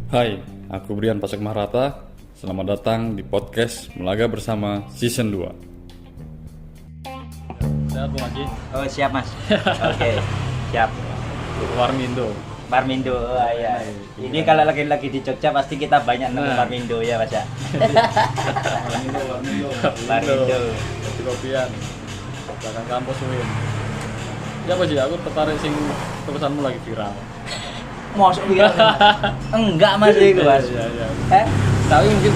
Hai, aku Brian Pasek Mahrata. Selamat datang di podcast Melaga Bersama Season 2. Sehat Bung Haji? Oh siap mas. Oke, siap. Warmindo. Barmindo, oh iya. Ini kalau lagi di Jogja pasti kita banyak nemu Barmindo ya mas ya. Warmindo. Warmindo. Kopi-kopian. Belakang kampus UIN. Ya Pak Ji, aku tertarik sing tulisanmu lagi viral. Mosok viral. Enggak mas itu mas. Iya. Tapi mungkin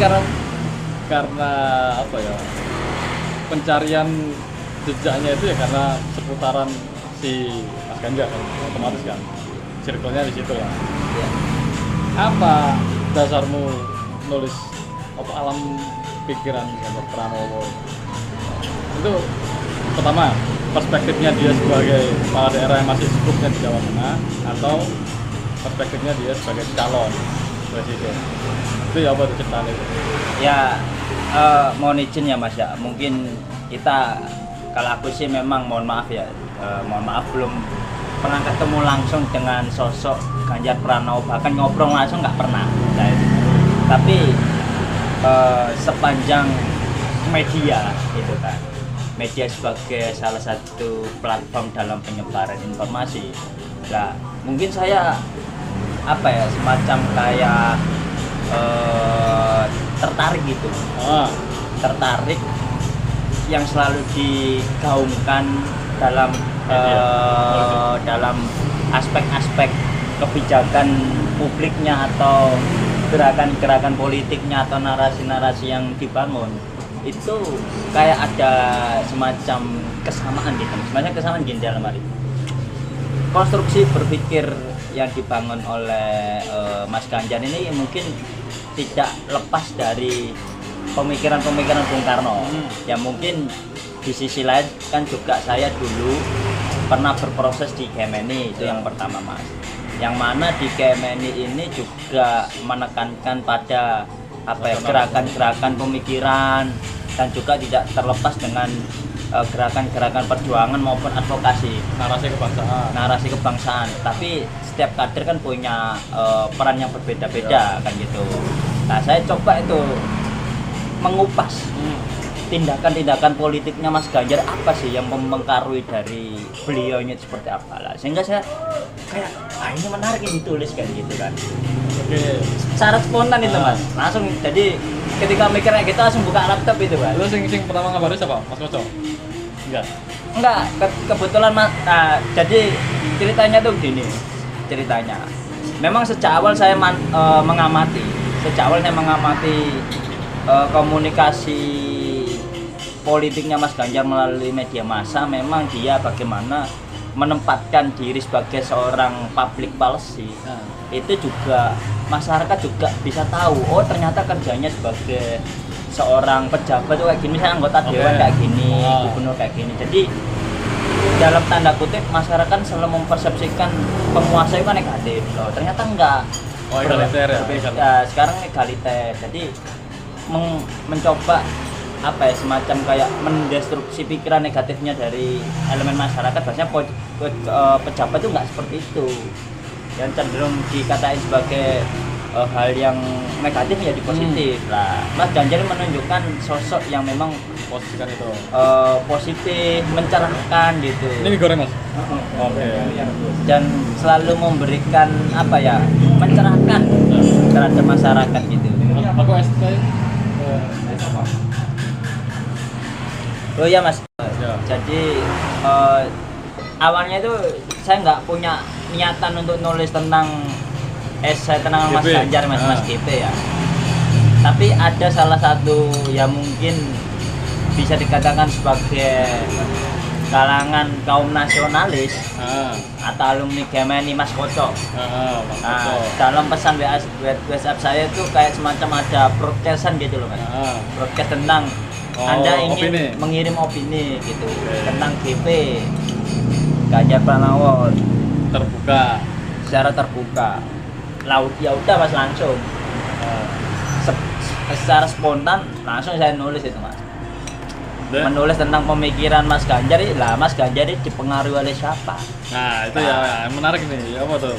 karena apa ya? Pencarian jejaknya itu ya karena seputaran si Mas Ganjar kan, otomatis kan. Circle-nya di situ lah. Iya. Apa dasarmu nulis apa alam pikiran Ganjar Pranowo? Itu pertama perspektifnya dia sebagai kepala daerah yang masih cukupnya di Jawa Tengah atau perspektifnya dia sebagai calon presiden. Itu ya apa itu ceritanya itu? Ya, mohon izin ya mas ya. Mungkin kita kalau aku sih memang mohon maaf ya. Mohon maaf belum pernah ketemu langsung dengan sosok Ganjar Pranowo, bahkan ngobrol langsung nggak pernah. Tapi sepanjang media itu kan, media sebagai salah satu platform dalam penyebaran informasi. Nah, mungkin saya apa ya semacam kayak tertarik gitu, tertarik yang selalu digaungkan dalam dalam aspek-aspek kebijakan publiknya atau gerakan-gerakan politiknya atau narasi-narasi yang dibangun itu kayak ada semacam kesamaan gitu, sebenarnya kesamaan gini dalam arti konstruksi berpikir yang dibangun oleh Mas Ganjar ini mungkin tidak lepas dari pemikiran-pemikiran Bung Karno. Ya mungkin di sisi lain kan juga saya dulu pernah berproses di Gemini, itu yang pertama mas. Yang mana di Gemini ini juga menekankan pada apa ya, gerakan-gerakan pemikiran dan juga tidak terlepas dengan gerakan-gerakan perjuangan maupun advokasi, narasi kebangsaan. Tapi setiap kader kan punya peran yang berbeda-beda kan gitu. Nah saya coba itu mengupas tindakan-tindakan politiknya Mas Ganjar apa sih yang mempengaruhi dari beliaunya seperti apa lah, sehingga saya kayak ini menarik ini ditulis kan gitu kan. Oke. Secara spontan itu mas, langsung jadi ketika mikirnya kita langsung buka laptop itu kan. Lu sing pertama ngabarin siapa? Mas Koco? Enggak, Kebetulan mas. Nah, jadi ceritanya tuh gini, ceritanya memang sejak awal saya mengamati komunikasi politiknya Mas Ganjar melalui media massa. Memang dia bagaimana menempatkan diri sebagai seorang public policy. Itu juga masyarakat juga bisa tahu, oh ternyata kerjanya sebagai seorang pejabat tuh kayak gini, misalnya anggota dewan kayak gini, gubernur kayak gini. Jadi dalam tanda kutip masyarakat selalu mempersepsikan penguasa itu kan negatif loh. Ternyata enggak. Egaliter ya. Sekarang egaliter. Jadi mencoba apa ya semacam kayak mendestruksi pikiran negatifnya dari elemen masyarakat. Biasanya pejabat itu nggak seperti itu, yang cenderung dikatain sebagai hal yang negatif menjadi positif lah. Mas Ganjar menunjukkan sosok yang memang posisikan itu positif, mencerahkan gitu. ini goreng mas? Oke. Dan selalu memberikan apa ya, mencerahkan terhadap masyarakat gitu. Aku ST Oh iya mas. Ya. Jadi awalnya itu saya nggak punya niatan untuk nulis tentang esai tentang Mas Ganjar, Mas GP ya. Tapi ada salah satu yang mungkin bisa dikatakan sebagai kalangan kaum nasionalis atau alumni Gemini, Mas Koco. Dalam pesan WhatsApp saya itu kayak semacam ada broadcastan gitu loh mas. Broadcast tentang Anda ingin mengirim opini gitu tentang GP Ganjar Pranowo secara terbuka. Ya udah mas, langsung secara spontan langsung saya nulis itu mas. Menulis tentang pemikiran Mas Ganjar lah. Mas Ganjar ini dipengaruhi oleh siapa? Nah itu ya menarik nih. Apa tuh?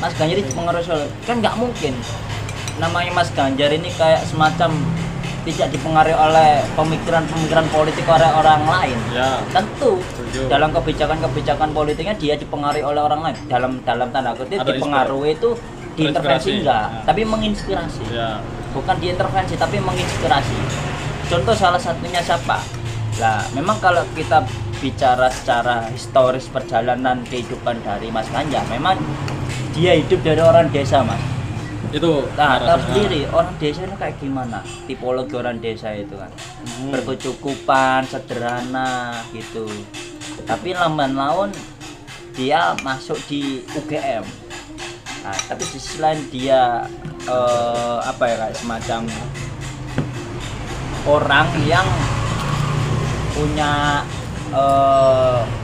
Mas Ganjar dipengaruhi oleh, kan nggak mungkin namanya Mas Ganjar ini kayak semacam tidak dipengaruhi oleh pemikiran-pemikiran politik oleh orang lain. Ya. Tentu Setuju. dalam kebijakan-kebijakan politiknya dia dipengaruhi oleh orang lain. Dalam tanda kutip Ada dipengaruhi itu diintervensi Terinspirasi. enggak, Ya. tapi menginspirasi. Ya. Bukan diintervensi tapi menginspirasi. Contoh salah satunya siapa? Lah, memang kalau kita bicara secara historis perjalanan kehidupan dari Mas Ganjar, memang dia hidup dari orang desa, Mas. Itu Nah, tahu narasinya. sendiri orang desa itu kayak gimana? Tipologi orang desa itu kan. Berkecukupan, sederhana gitu. Tapi lamban laun dia masuk di UGM. Nah, tapi di sisi lain dia apa ya, kayak semacam orang yang punya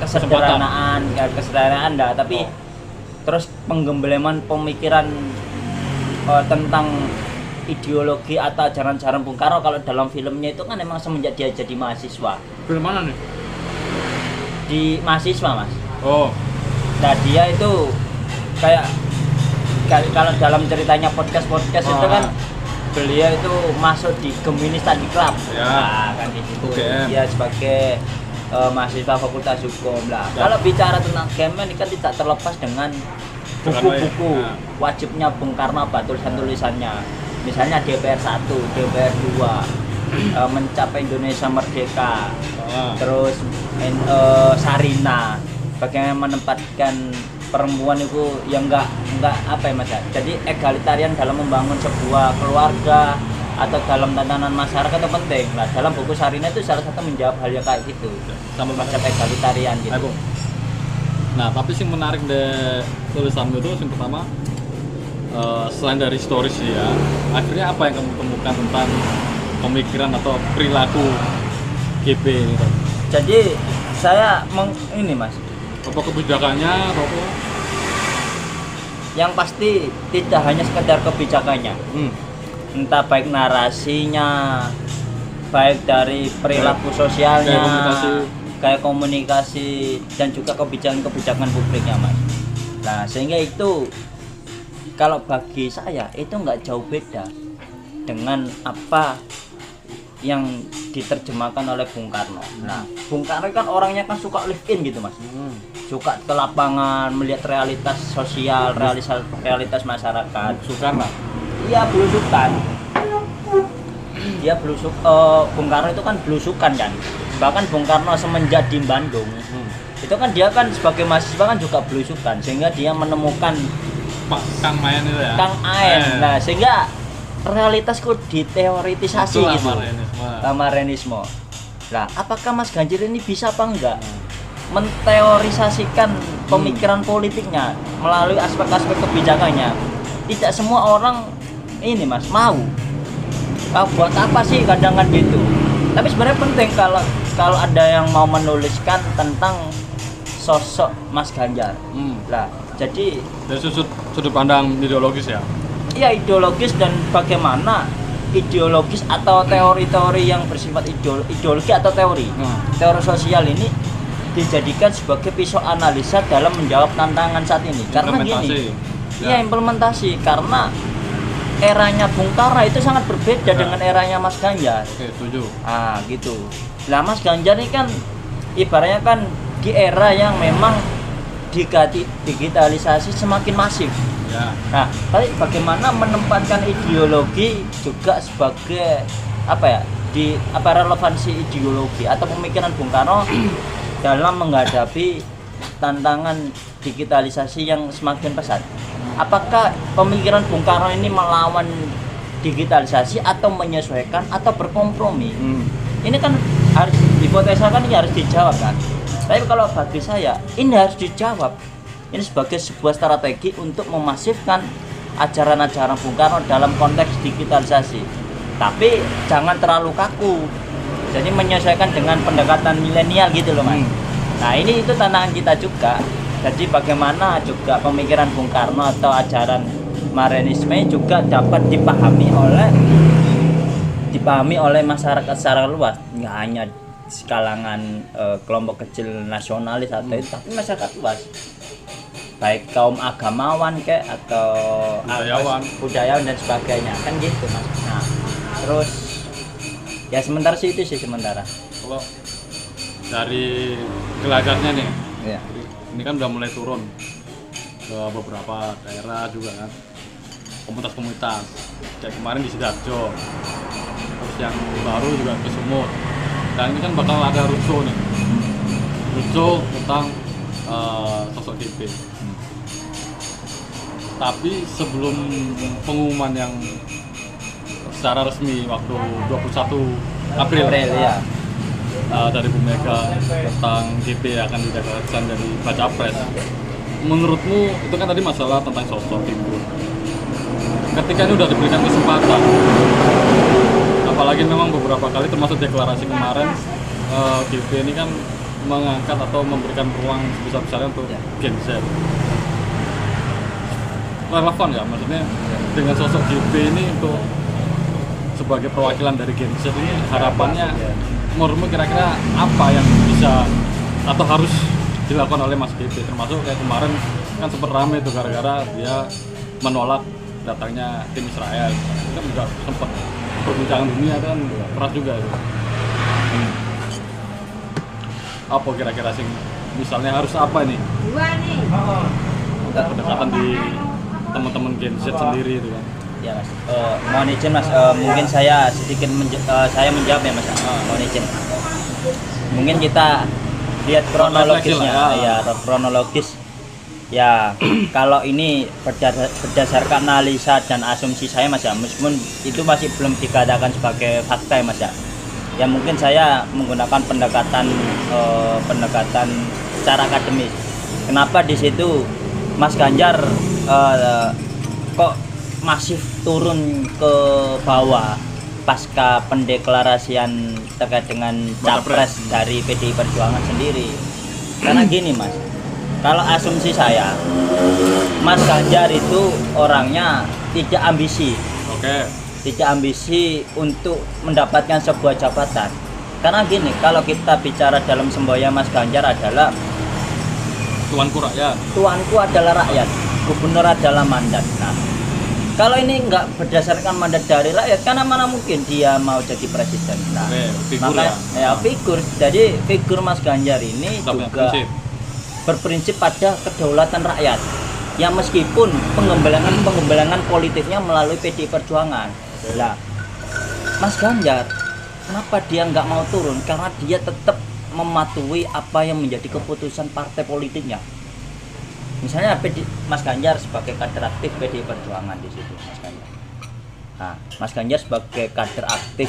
kesederhanaan, enggak, tapi terus penggembleman pemikiran tentang ideologi atau ajaran-ajaran Bung Karno. Kalau dalam filmnya itu kan emang semenjak dia jadi mahasiswa. Film mana nih? Di mahasiswa, Mas. Oh. Nah, dia itu kayak kalau dalam ceritanya podcast itu kan beliau itu masuk di Gemini Study Club. Ya. Nah, kan di situ. UGM. Dia sebagai mahasiswa Fakultas Hukum lah. Ya. Kalau bicara tentang game ini kan tidak terlepas dengan buku-buku Ya. wajibnya Bung Karno, tulisan-tulisannya. Misalnya DPR 1, DPR 2, mencapai Indonesia Merdeka. Terus Sarina, bagaimana menempatkan perempuan itu yang enggak apa ya Mas ya. Jadi egalitarian dalam membangun sebuah keluarga atau dalam tatanan masyarakat itu penting. Nah, dalam buku Sarina itu salah satu menjawab hal yang kayak gitu. Sampai Konsep egalitarian gitu. Ayo. Nah, tapi sing menarik dari tulisanmu itu yang pertama, selain dari historis ya, akhirnya apa yang kamu temukan tentang pemikiran atau perilaku GB ini? Jadi saya ini Mas, Apa kebijakannya atau apa? yang pasti tidak hanya sekedar kebijakannya, entah baik narasinya, baik dari perilaku sosialnya, kayak komunikasi dan juga kebijakan-kebijakan publiknya Mas. Nah, sehingga itu kalau bagi saya itu nggak jauh beda dengan apa yang diterjemahkan oleh Bung Karno. Nah, Bung Karno kan orangnya kan suka live in gitu Mas, suka ke lapangan, melihat realitas sosial, realitas masyarakat. Sukan lah. Iya, belusukan. Dia belusuk. Bung Karno itu kan belusukan kan. Bahkan Bung Karno semenjak di Bandung, itu kan dia kan sebagai mahasiswa kan juga belusukan, sehingga dia menemukan Pak Kang Mayan itu ya. Kang Aen. Nah, sehingga realitas kok diteoritisasi Itu gitu. Lamarenisme. Lamarenisme. Nah, apakah Mas Ganjar ini bisa apa enggak menteorisasikan pemikiran politiknya melalui aspek-aspek kebijakannya? Tidak semua orang ini Mas mau. Buat apa sih kadang kan gitu. Tapi sebenarnya penting kalau ada yang mau menuliskan tentang sosok Mas Ganjar. Lah, jadi Dari sudut pandang ideologis ya. iya, ideologis dan bagaimana ideologis atau teori-teori yang bersifat ideologi atau teori sosial ini dijadikan sebagai pisau analisa dalam menjawab tantangan saat ini. Karena gini, iya implementasi, karena eranya Bung Karno itu sangat berbeda dengan eranya Mas Ganjar. Oke, setuju. Ah, gitu. Lah Mas Ganjar ini kan ibaratnya kan di era yang memang digitalisasi semakin masif. Ya. Nah, tapi bagaimana menempatkan ideologi juga sebagai apa ya? Relevansi ideologi atau pemikiran Bung Karno dalam menghadapi tantangan digitalisasi yang semakin pesat. Apakah pemikiran Bung Karno ini melawan digitalisasi atau menyesuaikan atau berkompromi? Ini kan harus hipotesa kan, ini harus dijawab kan. Tapi kalau bagi saya ini harus dijawab. Ini sebagai sebuah strategi untuk memasifkan ajaran-ajaran Bung Karno dalam konteks digitalisasi. Tapi jangan terlalu kaku. Jadi menyesuaikan dengan pendekatan milenial gitu loh Mas. Nah, ini itu tantangan kita juga. Jadi bagaimana juga pemikiran Bung Karno atau ajaran Marenisme juga dapat dipahami oleh masyarakat secara luas, nggak hanya kalangan kelompok kecil nasionalis atau itu, tapi masyarakat luas. baik kaum agamawan kayak atau budayawan dan sebagainya kan gitu mas. Nah terus ya sementara sih itu sih sementara. Kalau dari gelagatnya nih, Iya. ini kan udah mulai turun ke beberapa daerah juga kan, komunitas-komunitas kayak kemarin di Sidoarjo, terus yang baru juga ke Sumut, dan ini kan bakal ada roadshow nih, roadshow tentang sosok GP. Tapi sebelum pengumuman yang secara resmi waktu 21 April ya. Dari Bu Mega tentang GP akan dideklarasikan dari baca pres, menurutmu itu kan tadi masalah tentang sosok figur. Ketika ini udah diberikan kesempatan, apalagi memang beberapa kali termasuk deklarasi kemarin, GP ini kan mengangkat atau memberikan ruang sebesar-besarnya untuk Gen Z. Relevan ya, maksudnya dengan sosok GP ini untuk sebagai perwakilan dari Gen Z ini, harapannya menurutmu kira-kira apa yang bisa atau harus dilakukan oleh Mas GP, termasuk kayak kemarin kan sempat rame itu gara-gara dia menolak datangnya tim Israel, itu kan juga sempat perbincangan dunia kan keras juga itu. Apa kira-kira sih misalnya harus apa nih pendekatan di teman-teman Gen Z sendiri itu kan? Ya mas, mohon izin mas, mungkin saya sedikit saya menjawab ya mas, mohon izin. Mungkin kita lihat kronologisnya, ya kronologis. Ya kalau ini berdasarkan analisa dan asumsi saya mas ya, meskipun itu masih belum dikatakan sebagai fakta ya mas ya. Ya mungkin saya menggunakan pendekatan secara akademis. Kenapa di situ Mas Ganjar kok masif turun ke bawah pasca pendeklarasian terkait dengan capres dari PDI Perjuangan sendiri? Karena gini mas, kalau asumsi saya, Mas Ganjar itu orangnya tidak ambisi. Tidak ambisi untuk mendapatkan sebuah jabatan. Karena gini, kalau kita bicara dalam semboyan Mas Ganjar adalah tuanku rakyat. Tuanku adalah rakyat, gubernur adalah mandat. Nah, kalau ini enggak berdasarkan mandat dari rakyat, karena mana mungkin dia mau jadi presiden. Nah, maka ya figur. Jadi figur Mas Ganjar ini juga berprinsip pada kedaulatan rakyat. Ya meskipun pengembangan politiknya melalui PDI Perjuangan. Nah, Mas Ganjar, kenapa dia nggak mau turun? Karena dia tetap mematuhi apa yang menjadi keputusan partai politiknya. Misalnya Mas Ganjar sebagai kader aktif PDI Perjuangan di situ, Mas Ganjar. Nah, Mas Ganjar sebagai kader aktif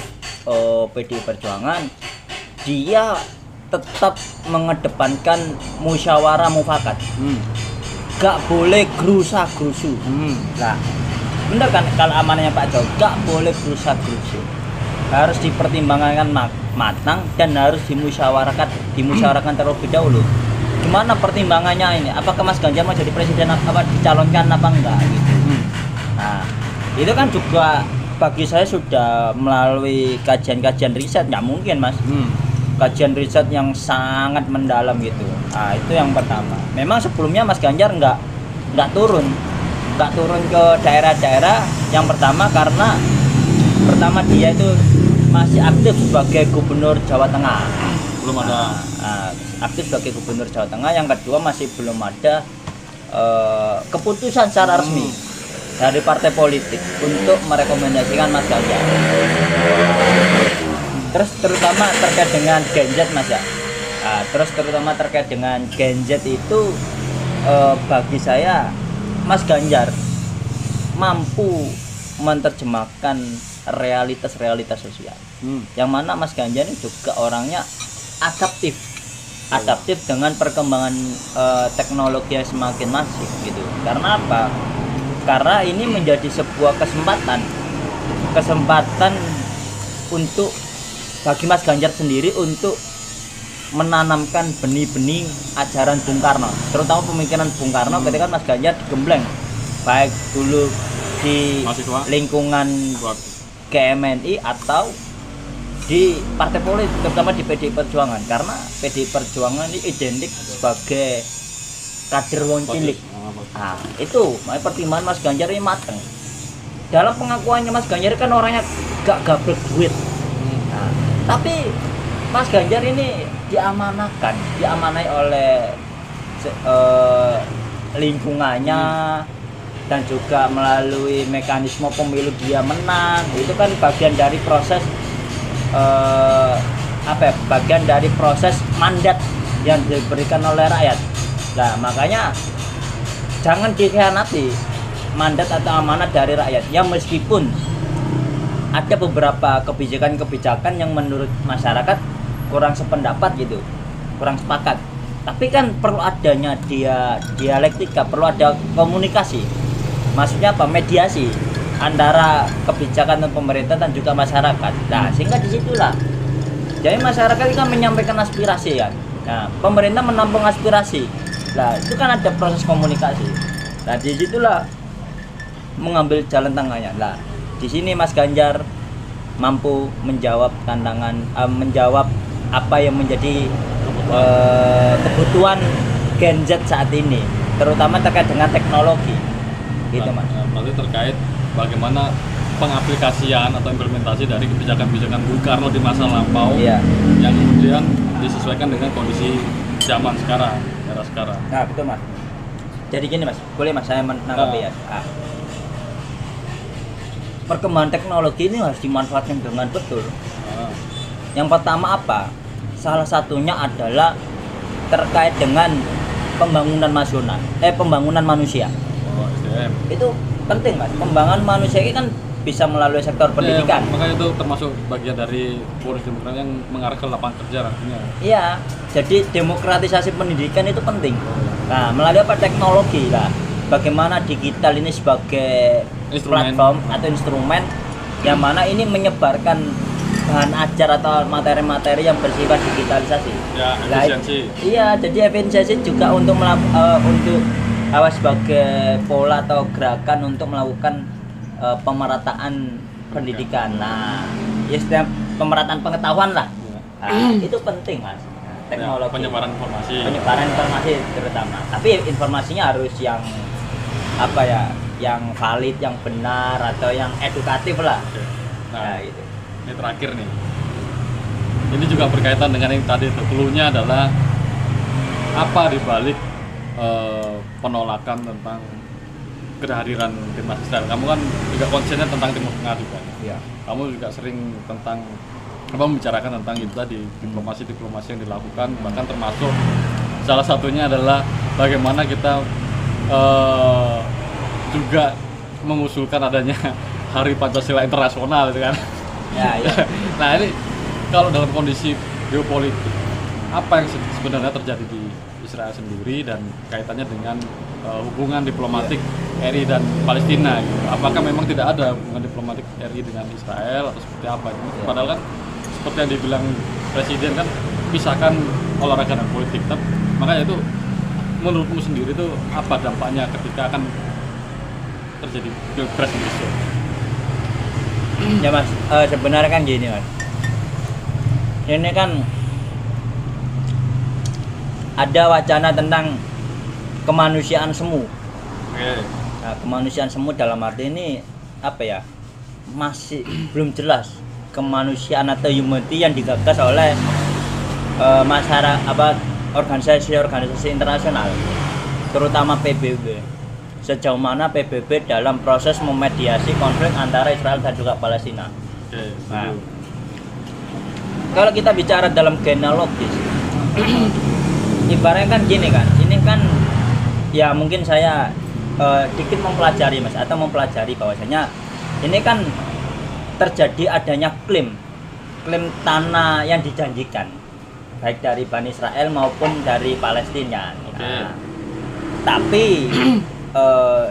PDI Perjuangan, dia tetap mengedepankan musyawarah mufakat. Gak boleh gerusa-gerusu. Nah, bener kan kalau amanahnya Pak Jokowi, gak boleh gerusa-gerusu. Harus dipertimbangkan matang dan harus dimusyawarahkan terlebih dahulu. Gimana pertimbangannya ini? Apakah Mas Ganjar mau jadi presiden apa dicalonkan apa enggak gitu. Nah, itu kan juga bagi saya sudah melalui kajian-kajian riset, nggak mungkin Mas. Kajian riset yang sangat mendalam gitu. Nah, itu yang pertama. Memang sebelumnya Mas Ganjar nggak turun ke daerah-daerah. Yang pertama karena dia itu masih aktif sebagai gubernur Jawa Tengah. Belum ada. Aktif sebagai gubernur Jawa Tengah. Yang kedua masih belum ada keputusan secara resmi dari partai politik untuk merekomendasikan Mas Ganjar. Terus terutama terkait dengan Gen Z mas ya. Terus terutama terkait dengan Gen Z itu bagi saya Mas Ganjar mampu menerjemahkan realitas sosial. Yang mana Mas Ganjar ini juga orangnya adaptif dengan perkembangan teknologi yang semakin masif gitu. Karena apa? Karena ini menjadi sebuah kesempatan untuk bagi Mas Ganjar sendiri untuk menanamkan benih-benih ajaran Bung Karno, terutama pemikiran Bung Karno ketika Mas Ganjar digembleng baik dulu di lingkungan GMNI atau di partai politik, terutama di PDI Perjuangan, karena PDI Perjuangan ini identik sebagai kader wong cilik. Nah, itu makanya pertimbangan Mas Ganjar ini mateng. Dalam pengakuannya Mas Ganjar kan orangnya gak gablek duit. Nah, tapi Mas Ganjar ini diamanai oleh lingkungannya dan juga melalui mekanisme pemilu dia menang. Itu kan bagian dari proses bagian dari proses mandat yang diberikan oleh rakyat. Nah, makanya jangan dikhianati mandat atau amanat dari rakyat. Ya meskipun ada beberapa kebijakan-kebijakan yang menurut masyarakat kurang sependapat gitu, kurang sepakat. Tapi kan perlu adanya dialektika, perlu ada komunikasi. Maksudnya apa? Mediasi antara kebijakan dan pemerintah dan juga masyarakat. Nah, sehingga disitulah. Jadi masyarakat kan menyampaikan aspirasi ya. Nah, pemerintah menampung aspirasi. Nah, itu kan ada proses komunikasi. Nah, disitulah mengambil jalan tengahnya. Nah, di sini Mas Ganjar mampu menjawab tantangan, menjawab apa yang menjadi kebutuhan Gen Z saat ini, terutama terkait dengan teknologi. Gitu, Mas. Berarti terkait bagaimana pengaplikasian atau implementasi dari kebijakan-kebijakan Bung Karno di masa lampau, Iya. yang kemudian disesuaikan dengan kondisi zaman sekarang, era sekarang. Nah, betul, Mas. Jadi gini, Mas, boleh Mas saya menanggapi ya. Perkembangan teknologi ini harus dimanfaatkan dengan betul. Yang pertama apa? Salah satunya adalah terkait dengan pembangunan nasional, pembangunan manusia. SDM. Itu penting, Mas. Pembangunan manusia ini kan bisa melalui sektor pendidikan. Ya, makanya itu termasuk bagian dari poros demokrasi yang mengarah ke lapangan kerja nantinya. Iya, jadi demokratisasi pendidikan itu penting. Nah, melalui apa? Teknologi lah. Bagaimana digital ini sebagai platform atau instrumen yang mana ini menyebarkan bahan ajar atau materi-materi yang bersifat digitalisasi. Ya, efisiensi. Iya, jadi efisiensi juga untuk sebagai pola atau gerakan untuk melakukan pemerataan pendidikan. Nah, ya setiap pemerataan pengetahuan lah. Nah, itu penting, Mas. Teknologi. Penyebaran informasi terutama. Tapi informasinya harus yang yang valid, yang benar atau yang edukatif lah. Oke. Nah, itu. Ini terakhir nih. Ini juga berkaitan dengan yang tadi clue-nya adalah apa dibalik penolakan tentang kehadiran timnas Israel. Kamu kan juga konsennya tentang Timur Tengah juga. Iya. Kamu juga sering membicarakan tentang itu tadi diplomasi yang dilakukan, bahkan termasuk salah satunya adalah bagaimana kita juga mengusulkan adanya Hari Pancasila Internasional gitu kan. Ya, iya. Nah, ini kalau dalam kondisi geopolitik, apa yang sebenarnya terjadi di Israel sendiri dan kaitannya dengan hubungan diplomatik RI dan Palestina gitu. Apakah memang tidak ada hubungan diplomatik RI dengan Israel atau seperti apa? Padahal kan seperti yang dibilang Presiden kan pisahkan olahraga dan politik. Makanya itu menurutmu sendiri itu apa dampaknya ketika akan terjadi pilpres besok? Ya, Mas, sebenarnya kan gini, Mas. Ini kan ada wacana tentang kemanusiaan semu. Oke. Nah, kemanusiaan semu dalam arti ini apa ya? Masih belum jelas kemanusiaan atau humanity yang digagas oleh masyarakat, organisasi internasional, terutama PBB. Sejauh mana PBB dalam proses memediasi konflik antara Israel dan juga Palestina. Oke. Nah, kalau kita bicara dalam genealogis, ibaratnya kan gini kan, ini kan ya mungkin saya dikit mempelajari, Mas, atau mempelajari bahwasanya ini kan terjadi adanya klaim tanah yang dijanjikan baik dari Bani Israel maupun dari Palestina. Nah, tapi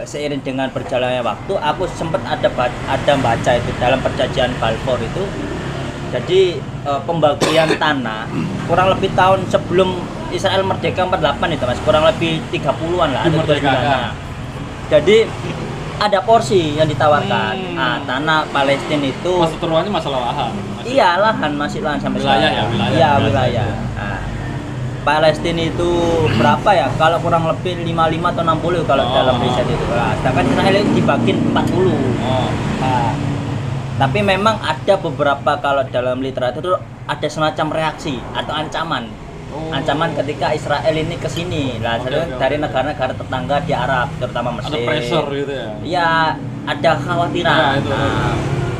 seiring dengan berjalannya waktu, aku sempat ada baca itu dalam perjanjian Balfour itu. Jadi pembagian tanah kurang lebih tahun sebelum Israel merdeka 48 itu, Mas, kurang lebih 30-an lah. Jadi ada porsi yang ditawarkan. Nah, tanah Palestina itu Maksud teruannya masalah lahan. Iya, lahan, masih lahan sampai wilayah sekarang. ya, wilayah. Iya, wilayah. Nah, Palestina itu berapa ya? Kalau kurang lebih 55 atau 60 kalau dalam riset itu. Nah, sedangkan Israel itu dibagi 40. Nah, tapi memang ada beberapa kalau dalam literatur ada semacam reaksi atau ancaman. Ancaman ketika Israel ini ke sini. Nah, dari negara-negara tetangga di Arab, terutama Mesir. Ada pressure gitu ya. Iya, ada khawatiran.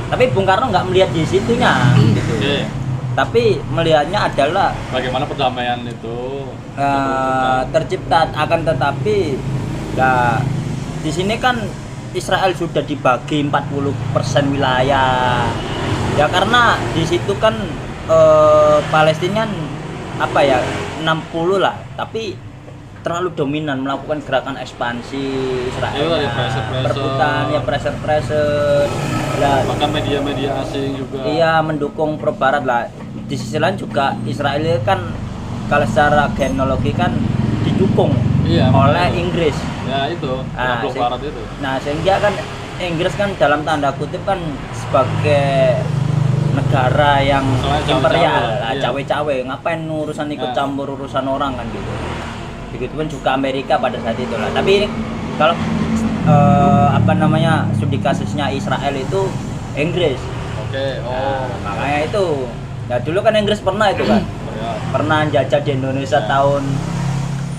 Tapi Bung Karno nggak melihat di situnya gitu. Tapi melihatnya adalah bagaimana perdamaian itu tercipta, akan tetapi nah, di sini kan Israel sudah dibagi 40% wilayah ya, karena di situ kan Palestina apa ya 60 lah, tapi terlalu dominan melakukan gerakan ekspansi Israel, perebutan ya, pressure lah, bahkan media-media asing juga iya mendukung pro barat lah. Di sisi lain juga Israel kan kalau secara genealogi kan didukung oleh Inggris ya, itu pro barat itu. Nah sehingga kan Inggris kan dalam tanda kutip kan sebagai negara yang imperial, cawe-cawe, ngapain urusan ikut campur urusan orang kan gitu. Begitupun juga Amerika pada saat itu lah. Tapi kalau apa namanya studi kasusnya Israel itu Inggris. Makanya itu. Ya dulu kan Inggris pernah itu kan. Pernah jajah di Indonesia tahun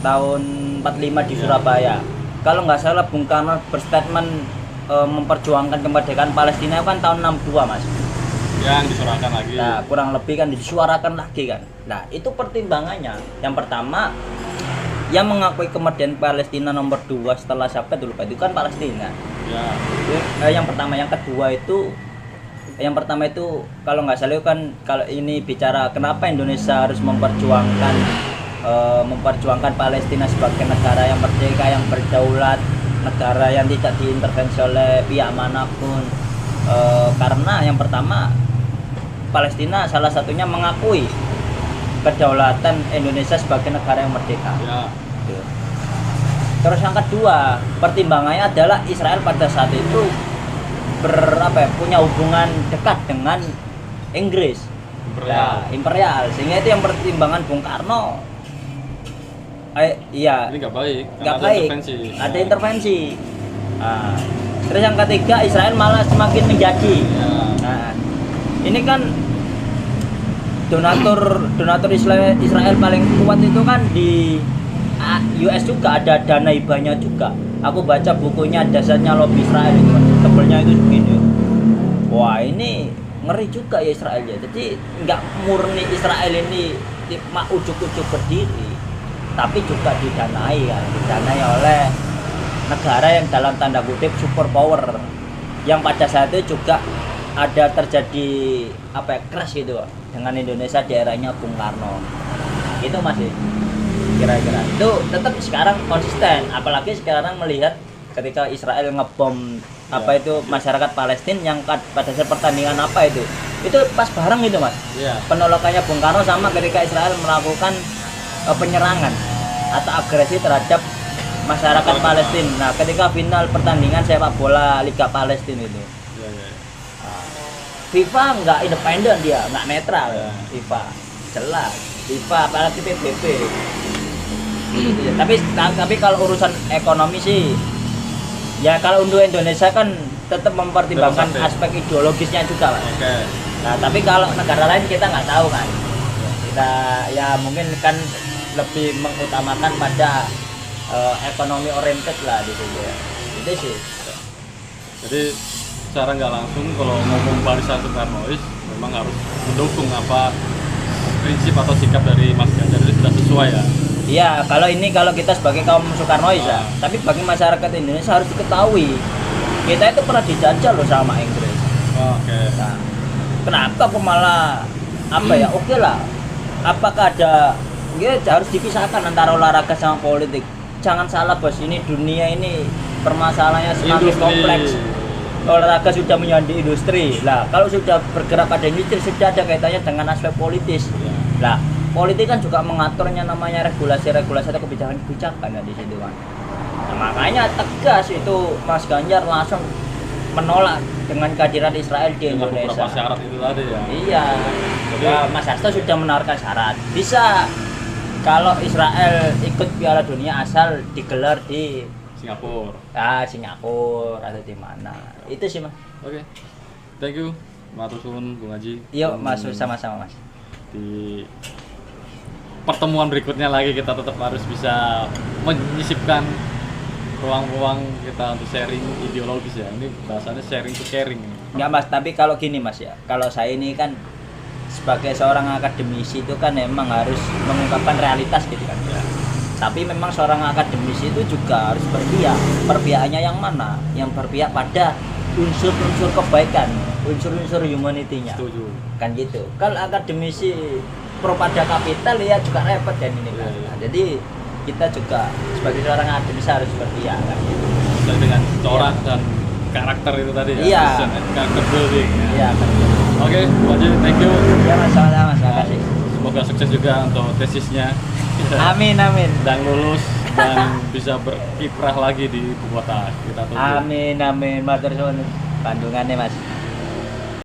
45 di Surabaya. Kalau nggak salah Bung Karno berstatement memperjuangkan kemerdekaan Palestina kan tahun 62 Mas. Yang disuarakan lagi. Nah, kurang lebih kan disuarakan lagi kan. Nah, itu pertimbangannya. Yang pertama, yang mengakui kemerdekaan Palestina nomor 2 setelah siapa dulu Pak? Itu kan Palestina. Ya. Yang pertama, yang kedua itu kalau nggak salah kan kalau ini bicara kenapa Indonesia harus memperjuangkan Palestina sebagai negara yang merdeka, yang berdaulat, negara yang tidak diintervensi oleh pihak manapun. Karena yang pertama Palestina salah satunya mengakui kedaulatan Indonesia sebagai negara yang merdeka. Ya. Terus yang kedua, pertimbangannya adalah Israel pada saat itu punya hubungan dekat dengan Inggris. Imperial. Sehingga itu yang pertimbangan Bung Karno. Iya. Ini nggak baik. Ada intervensi. Nah, terus yang ketiga Israel malah semakin menjadi. Ya. Nah, ini kan donatur Israel paling kuat itu kan di US juga, ada dana hibahnya juga. Aku baca bukunya Dasarnya Lobby Israel itu, tebelnya itu segini. Wah ini ngeri juga ya Israel ya. Jadi nggak murni Israel ini ujuk-ujuk berdiri, tapi juga didanai oleh negara yang dalam tanda kutip super power, yang pada saat itu juga ada terjadi crash gitu dengan Indonesia di eranya Bung Karno. Itu masih kira-kira itu tetap sekarang konsisten, apalagi sekarang melihat ketika Israel ngebom itu masyarakat Palestina yang pada saat pertandingan itu pas bareng itu Mas. Penolakannya Bung Karno sama ketika Israel melakukan penyerangan atau agresi terhadap masyarakat Palestina. Nah, ketika final pertandingan sepak bola Liga Palestina itu, FIFA nggak independen, dia nggak netral. FIFA jelas, FIFA apalagi PBB. Tapi kalau urusan ekonomi sih, ya kalau untuk Indonesia kan tetap mempertimbangkan aspek ideologisnya juga, Pak. Nah, tapi kalau negara lain kita nggak tahu kan. Kita ya mungkin kan lebih mengutamakan pada ekonomi oriented lah di situ ya. Itu sih. Jadi secara nggak langsung kalau ngomong barisan Soekarnois memang harus mendukung prinsip atau sikap dari Mas Ganjar itu sudah sesuai ya. Iya, kalau kita sebagai kaum Soekarnois ya. Tapi bagi masyarakat Indonesia harus diketahui kita itu pernah dijajah loh sama Inggris. Nah, kenapa kok malah oke lah. Apakah harus dipisahkan antara olahraga sama politik? Jangan salah bos, ini dunia ini permasalahannya semakin kompleks. Olahraga sudah menjadi industri. Lah, kalau sudah bergerak pada industri sudah ada kaitannya dengan aspek politis. Lah, politik kan juga mengaturnya namanya regulasi-regulasi atau kebijakan-kebijakan ya di situ kan. Nah, makanya tegas itu Mas Ganjar langsung menolak dengan kehadiran Israel di Indonesia. Beberapa syarat itu tadi ya. Iya. Jadi, Mas Hasto sudah menawarkan syarat. Bisa kalau Israel ikut Piala Dunia asal digelar di Singapura atau di mana. Itu sih, Mas. Oke. Thank you. Matur suwun Bung Haji. Yuk, Mas, sama-sama, Mas. Di pertemuan berikutnya lagi kita tetap harus bisa menyisipkan ruang-ruang kita untuk sharing ideologis ya. Ini bahasanya sharing to caring. Enggak, Mas, tapi kalau gini, Mas ya. Kalau saya ini kan sebagai seorang akademisi itu kan memang harus mengungkapkan realitas gitu kan. Ya. Tapi memang seorang akademisi itu juga harus berpihak. Perpihakannya yang mana? Yang berpihak pada unsur-unsur kebaikan, unsur-unsur humanity-nya. Setuju. Kan gitu. Kalau akademisi pro pada kapital ya juga repot kan ini kan. Iya. Nah, jadi kita juga sebagai seorang akademisi harus berpihak kan gitu. Sesuai dengan corak dan karakter itu tadi ya. Iya. Vision and character building. Ya. Iya kan. Oke, Bung Haji, thank you. Ya, Mas, sama-sama, Mas. Makasih. Semoga sukses juga untuk tesisnya. Amin, amin. Dan lulus dan bisa berkiprah lagi di ibu kota. Kita tunggu. Amin, amin. Matur suwun. Bandungannya, Mas.